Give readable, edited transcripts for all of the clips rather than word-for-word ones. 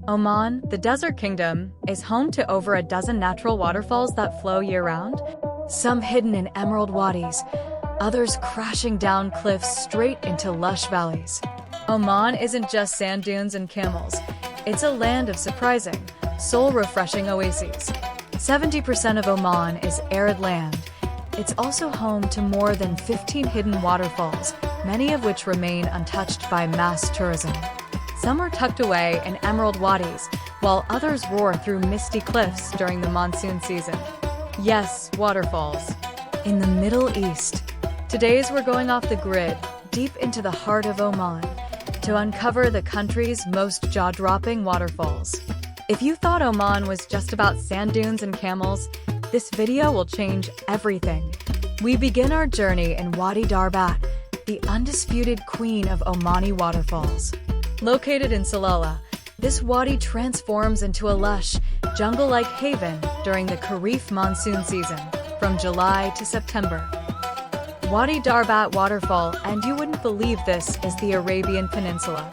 Oman, the desert kingdom, is home to over a dozen natural waterfalls that flow year-round, some hidden in emerald wadis, others crashing down cliffs straight into lush valleys. Oman isn't just sand dunes and camels. It's a land of surprising, soul-refreshing oases. 70% of Oman is arid land. It's also home to more than 15 hidden waterfalls, many of which remain untouched by mass tourism. Some are tucked away in emerald wadis, while others roar through misty cliffs during the monsoon season. Yes, waterfalls. In the Middle East. Today's we're going off the grid, deep into the heart of Oman, to uncover the country's most jaw-dropping waterfalls. If you thought Oman was just about sand dunes and camels, this video will change everything. We begin our journey in Wadi Darbat, the undisputed queen of Omani waterfalls. Located in Salalah, this wadi transforms into a lush, jungle-like haven during the Kharif monsoon season, from July to September. Wadi Darbat waterfall, and you wouldn't believe this, is the Arabian Peninsula.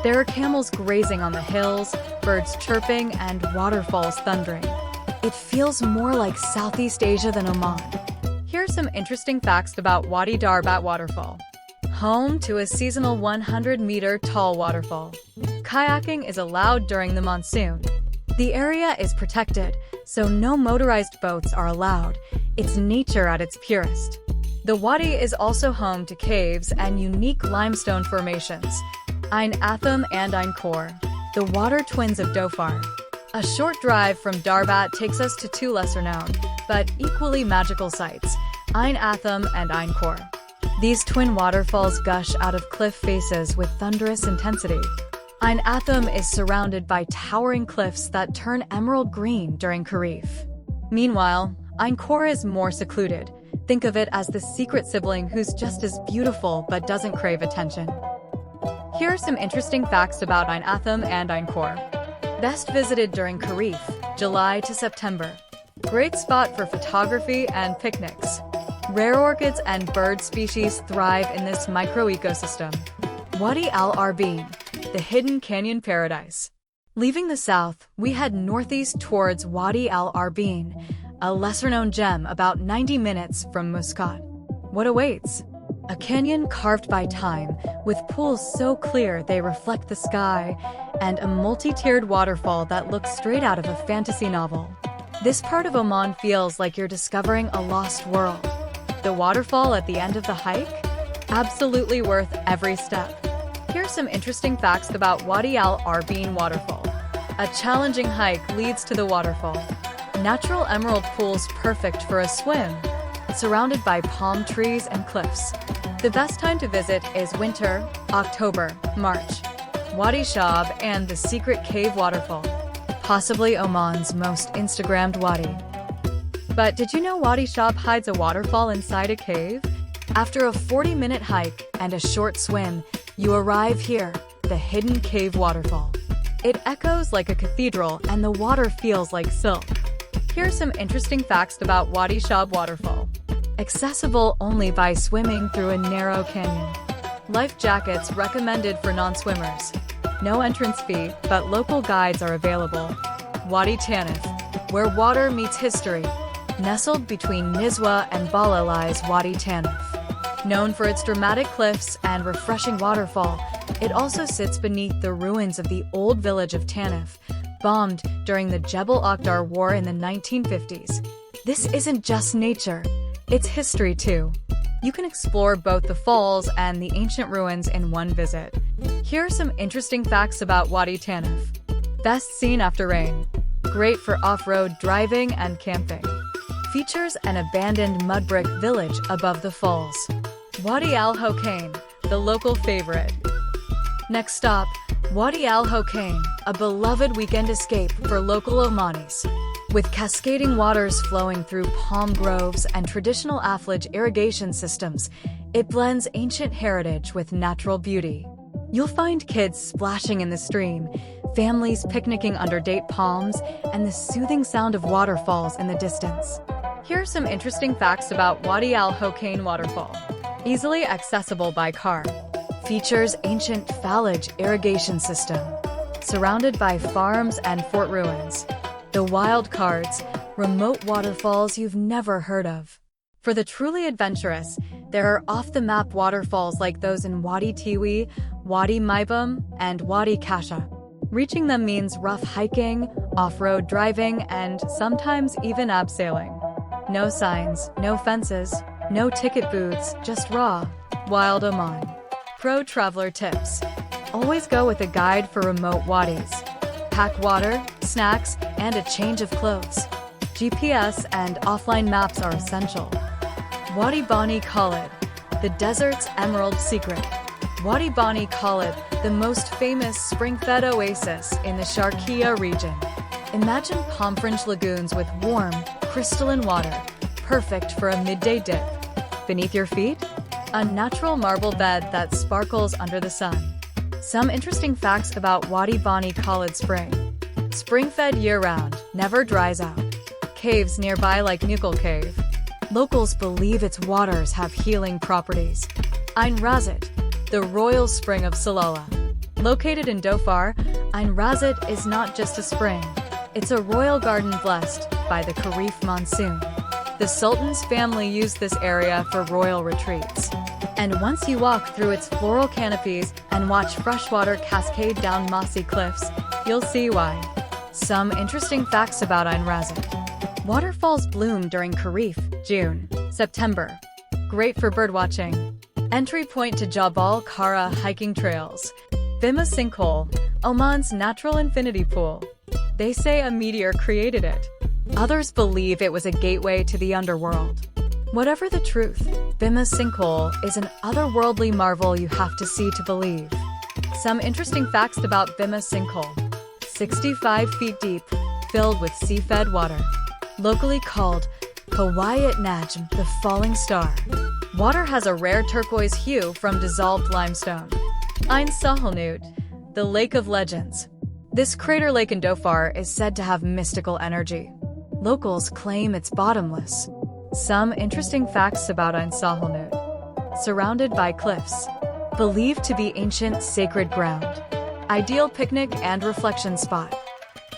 There are camels grazing on the hills, birds chirping, and waterfalls thundering. It feels more like Southeast Asia than Oman. Here are some interesting facts about Wadi Darbat waterfall. Home to a seasonal 100-meter tall waterfall. Kayaking is allowed during the monsoon. The area is protected, so no motorized boats are allowed. It's nature at its purest. The wadi is also home to caves and unique limestone formations. Ain Atham and Ain Khor, the water twins of Dhofar. A short drive from Darbat takes us to two lesser-known, but equally magical sites, Ain Atham and Ain Khor. These twin waterfalls gush out of cliff faces with thunderous intensity. Ain Atham is surrounded by towering cliffs that turn emerald green during Kharif. Meanwhile, Ain Khor is more secluded. Think of it as the secret sibling who's just as beautiful but doesn't crave attention. Here are some interesting facts about Ain Atham and Ain Khor. Best visited during Kharif, July to September. Great spot for photography and picnics. Rare orchids and bird species thrive in this micro-ecosystem. Wadi al-Arbin, the hidden canyon paradise. Leaving the south, we head northeast towards Wadi al-Arbin, a lesser-known gem about 90 minutes from Muscat. What awaits? A canyon carved by time, with pools so clear they reflect the sky, and a multi-tiered waterfall that looks straight out of a fantasy novel. This part of Oman feels like you're discovering a lost world. The waterfall at the end of the hike? Absolutely worth every step. Here's some interesting facts about Wadi al-Arbin waterfall. A challenging hike leads to the waterfall. Natural emerald pools perfect for a swim, surrounded by palm trees and cliffs. The best time to visit is winter, October, March. Wadi Shab and the secret cave waterfall, possibly Oman's most Instagrammed wadi. But did you know Wadi Shab hides a waterfall inside a cave? After a 40-minute hike and a short swim, you arrive here, the hidden cave waterfall. It echoes like a cathedral and the water feels like silk. Here are some interesting facts about Wadi Shab waterfall. Accessible only by swimming through a narrow canyon. Life jackets recommended for non-swimmers. No entrance fee, but local guides are available. Wadi Tanif, where water meets history. Nestled between Nizwa and Bala lies Wadi Tanif. Known for its dramatic cliffs and refreshing waterfall, it also sits beneath the ruins of the old village of Tanif, bombed during the Jebel Akhdar War in the 1950s. This isn't just nature, it's history too. You can explore both the falls and the ancient ruins in one visit. Here are some interesting facts about Wadi Tanif. Best seen after rain. Great for off-road driving and camping. Features an abandoned mud brick village above the falls. Wadi al-Hokain, the local favorite. Next stop, Wadi al-Hokain, a beloved weekend escape for local Omanis. With cascading waters flowing through palm groves and traditional affleage irrigation systems, it blends ancient heritage with natural beauty. You'll find kids splashing in the stream, families picnicking under date palms, and the soothing sound of waterfalls in the distance. Here are some interesting facts about Wadi al-Hokain waterfall. Easily accessible by car. Features ancient fallage irrigation system. surrounded by farms and fort ruins. The wild cards, remote waterfalls you've never heard of. For the truly adventurous, there are off-the-map waterfalls like those in Wadi Tiwi, Wadi Maibum, and Wadi Kasha. Reaching them means rough hiking, off-road driving, and sometimes even abseiling. No signs, no fences, no ticket booths, just raw, wild Oman. Pro traveler tips. Always go with a guide for remote wadis. Pack water, snacks, and a change of clothes. GPS and offline maps are essential. Wadi Bani Khalid, the desert's emerald secret. Wadi Bani Khalid, the most famous spring-fed oasis in the Sharqiya region. Imagine palm-fringed lagoons with warm, crystalline water, perfect for a midday dip. Beneath your feet, a natural marble bed that sparkles under the sun. Some interesting facts about Wadi Bani Khalid Spring. Spring-fed year-round, never dries out. Caves nearby like Nukul Cave. Locals believe its waters have healing properties. Ain Razit, the royal spring of Salalah. Located in Dhofar, Ain Razit is not just a spring. It's a royal garden blessed by the Kharif monsoon. The Sultan's family used this area for royal retreats. And once you walk through its floral canopies and watch freshwater cascade down mossy cliffs, you'll see why. Some interesting facts about Ain Razit. Waterfalls bloom during Kharif, June, September. Great for birdwatching. Entry point to Jabal Kara hiking trails. Bima Sinkhole, Oman's natural infinity pool. They say a meteor created it. Others believe it was a gateway to the underworld. Whatever the truth, Bima Sinkhole is an otherworldly marvel you have to see to believe. Some interesting facts about Bima Sinkhole. 65 feet deep, filled with sea-fed water. Locally called Hawayat Najm, the falling star. Water has a rare turquoise hue from dissolved limestone. Ain Sahalnut, the Lake of Legends. This crater lake in Dhofar is said to have mystical energy. Locals claim it's bottomless. Some interesting facts about Ain Sahalnut. Surrounded by cliffs. Believed to be ancient sacred ground. Ideal picnic and reflection spot.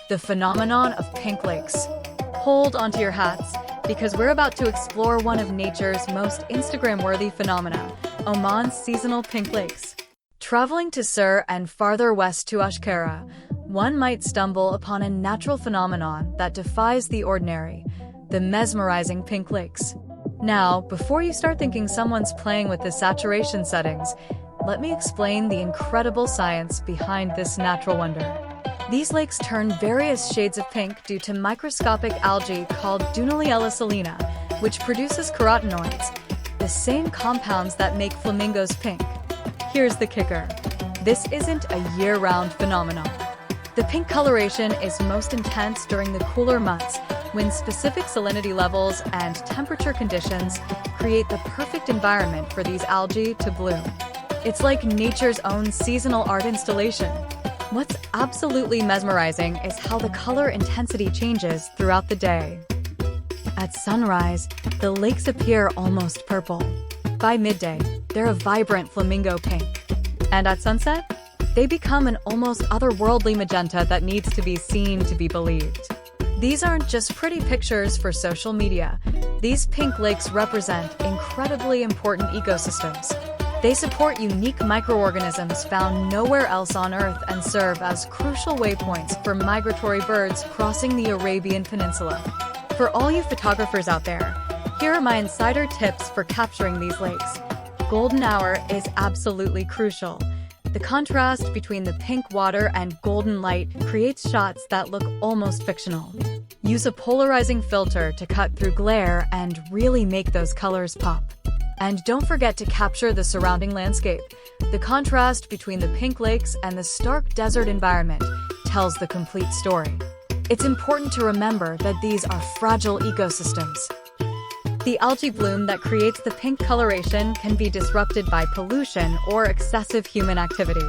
The phenomenon of pink lakes. Hold onto your hats, because we're about to explore one of nature's most Instagram-worthy phenomena, Oman's seasonal pink lakes. Traveling to Sur and farther west to Ashkara, one might stumble upon a natural phenomenon that defies the ordinary, the mesmerizing pink lakes. Now, before you start thinking someone's playing with the saturation settings, let me explain the incredible science behind this natural wonder. These lakes turn various shades of pink due to microscopic algae called Dunaliella salina, which produces carotenoids, the same compounds that make flamingos pink. Here's the kicker. This isn't a year-round phenomenon. The pink coloration is most intense during the cooler months, when specific salinity levels and temperature conditions create the perfect environment for these algae to bloom. It's like nature's own seasonal art installation. What's absolutely mesmerizing is how the color intensity changes throughout the day. At sunrise, the lakes appear almost purple. By midday, they're a vibrant flamingo pink. And at sunset, they become an almost otherworldly magenta that needs to be seen to be believed. These aren't just pretty pictures for social media. These pink lakes represent incredibly important ecosystems. They support unique microorganisms found nowhere else on Earth and serve as crucial waypoints for migratory birds crossing the Arabian Peninsula. For all you photographers out there, here are my insider tips for capturing these lakes. Golden hour is absolutely crucial. The contrast between the pink water and golden light creates shots that look almost fictional. Use a polarizing filter to cut through glare and really make those colors pop. And don't forget to capture the surrounding landscape. The contrast between the pink lakes and the stark desert environment tells the complete story. It's important to remember that these are fragile ecosystems. The algae bloom that creates the pink coloration can be disrupted by pollution or excessive human activity.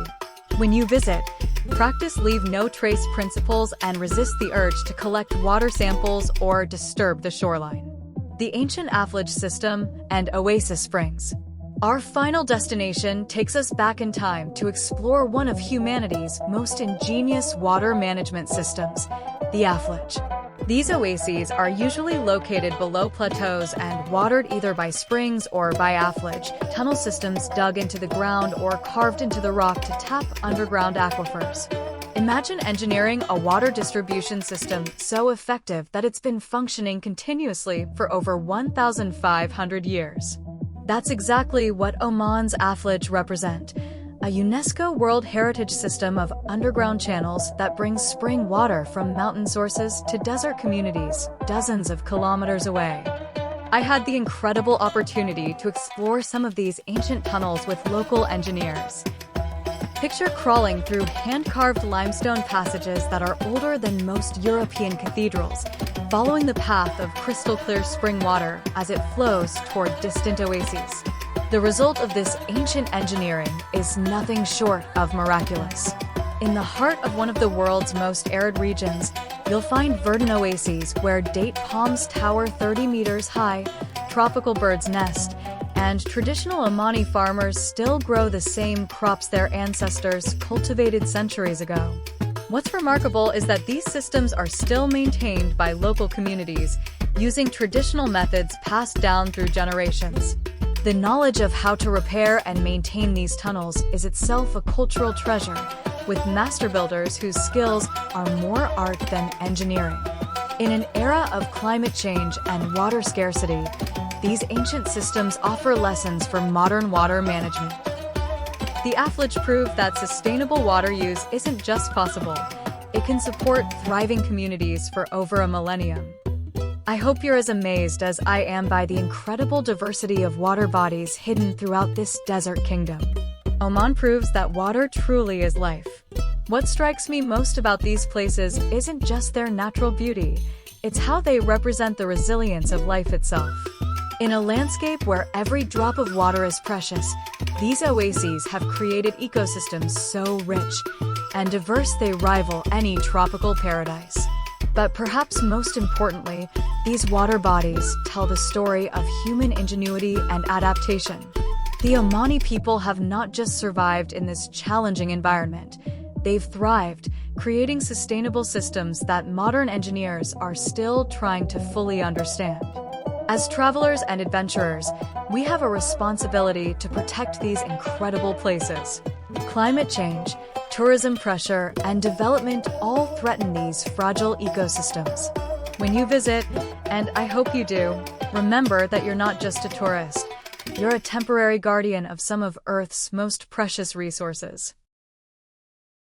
When you visit, practice leave no trace principles and resist the urge to collect water samples or disturb the shoreline. The ancient affluent system and Oasis springs. Our final destination takes us back in time to explore one of humanity's most ingenious water management systems, the affluent. These oases are usually located below plateaus and watered either by springs or by affluent tunnel systems dug into the ground or carved into the rock to tap underground aquifers. Imagine engineering a water distribution system so effective that it's been functioning continuously for over 1,500 years. That's exactly what Oman's affluent represent, a UNESCO World Heritage System of underground channels that brings spring water from mountain sources to desert communities dozens of kilometers away. I had the incredible opportunity to explore some of these ancient tunnels with local engineers. Picture crawling through hand-carved limestone passages that are older than most European cathedrals, following the path of crystal-clear spring water as it flows toward distant oases. The result of this ancient engineering is nothing short of miraculous. In the heart of one of the world's most arid regions, you'll find verdant oases where date palms tower 30 meters high, tropical birds nest, and traditional Omani farmers still grow the same crops their ancestors cultivated centuries ago. What's remarkable is that these systems are still maintained by local communities, using traditional methods passed down through generations. The knowledge of how to repair and maintain these tunnels is itself a cultural treasure, with master builders whose skills are more art than engineering. In an era of climate change and water scarcity, these ancient systems offer lessons for modern water management. The affluent prove that sustainable water use isn't just possible, it can support thriving communities for over a millennium. I hope you're as amazed as I am by the incredible diversity of water bodies hidden throughout this desert kingdom. Oman proves that water truly is life. What strikes me most about these places isn't just their natural beauty, it's how they represent the resilience of life itself. In a landscape where every drop of water is precious, these oases have created ecosystems so rich and diverse they rival any tropical paradise. But perhaps most importantly, these water bodies tell the story of human ingenuity and adaptation. The Omani people have not just survived in this challenging environment, they've thrived, creating sustainable systems that modern engineers are still trying to fully understand. As travelers and adventurers, we have a responsibility to protect these incredible places. Climate change, tourism pressure, and development all threaten these fragile ecosystems. When you visit, and I hope you do, remember that you're not just a tourist. You're a temporary guardian of some of Earth's most precious resources.